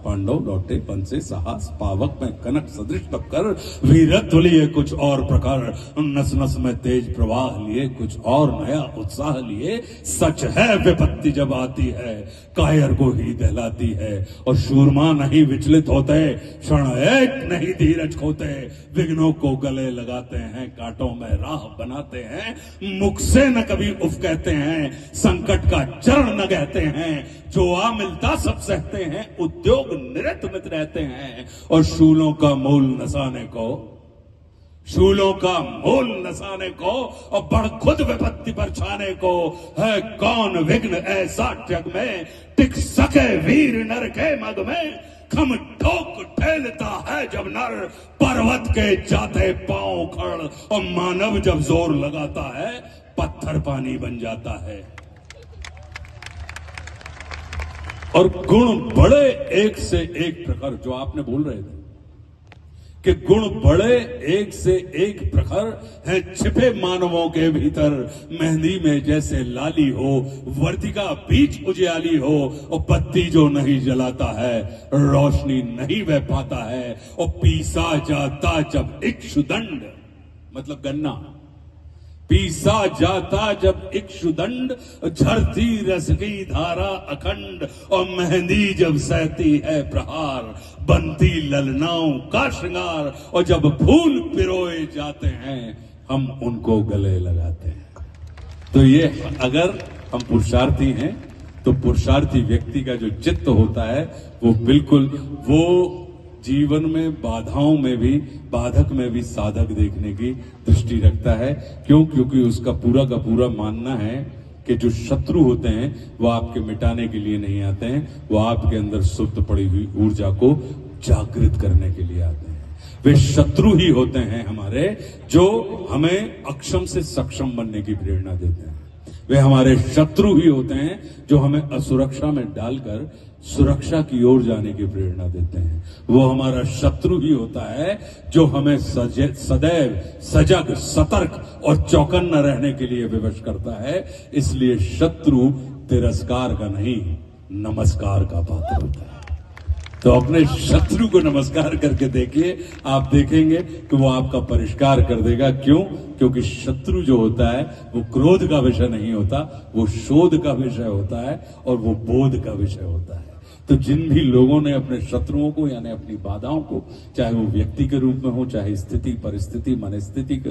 पांडव लौटे वन से साहस पावक में कनक सदृश तब कर वीरत्व लिए कुछ और प्रकार नस नस में तेज प्रवाह लिए कुछ और नया उत्साह लिए सच है विपत्ति जब आती है कायर को ही दहलाती है और शूरमा नहीं विचलित होते क्षण एक नहीं धीरज खोते विघ्नों को गले लगाते हैं कांटों में राह बनाते हैं मुख से न कभी उफ कहते हैं संकट का चरण न कहते हैं जो आ मिलता सब सहते हैं उद्योग निरत मित रहते हैं और शूलों का मूल नसाने को और बढ़ खुद विपत्ति पर छाने को है कौन विघ्न ऐसा जग में टिक सके वीर नर के मग में खम ठोक ठेलता है जब नर पर्वत के जाते पांव खड़ और मानव जब जोर लगाता है पत्थर पानी बन जाता है और गुण बड़े एक से एक प्रकार जो आपने बोल रहे थे कि गुण बड़े एक से एक प्रखर है छिपे मानवों के भीतर मेहंदी में जैसे लाली हो वर्तिका बीच उजियाली हो और बत्ती जो नहीं जलाता है रोशनी नहीं बह पाता है और पीसा जाता जब इक्षुदंड मतलब गन्ना पीसा जाता जब इक्षुदंड झरती रस की धारा अखंड और मेहंदी जब सहती है प्रहार बनती ललनाओं का श्रृंगार और जब फूल पिरोए जाते हैं हम उनको गले लगाते हैं। तो ये अगर हम पुरुषार्थी हैं तो पुरुषार्थी व्यक्ति का जो चित्त होता है वो बिल्कुल वो जीवन में बाधाओं में भी बाधक में भी साधक देखने की दृष्टि रखता है। क्यों? क्योंकि उसका पूरा का पूरा मानना है कि जो शत्रु होते हैं वो आपके मिटाने के लिए नहीं आते हैं, वो आपके अंदर सुप्त पड़ी हुई ऊर्जा को जागृत करने के लिए आते हैं। वे शत्रु ही होते हैं हमारे जो हमें अक्षम से सक्षम बनने की प्रेरणा देते हैं। वे हमारे शत्रु ही होते हैं जो हमें असुरक्षा में डालकर सुरक्षा की ओर जाने की प्रेरणा देते हैं। वो हमारा शत्रु ही होता है जो हमें सदैव सजग सतर्क और चौकन्ना रहने के लिए विवश करता है। इसलिए शत्रु तिरस्कार का नहीं नमस्कार का पात्र होता है। तो अपने शत्रु को नमस्कार करके देखिए, आप देखेंगे कि वो आपका परिष्कार कर देगा। क्यों? क्योंकि शत्रु जो होता है वो क्रोध का विषय नहीं होता, वो शोध का विषय होता है और वो बोध का विषय होता है। तो जिन भी लोगों ने अपने शत्रुओं को यानी अपनी बाधाओं को, चाहे वो व्यक्ति के रूप में हो चाहे स्थिति परिस्थिति मनस्थिति के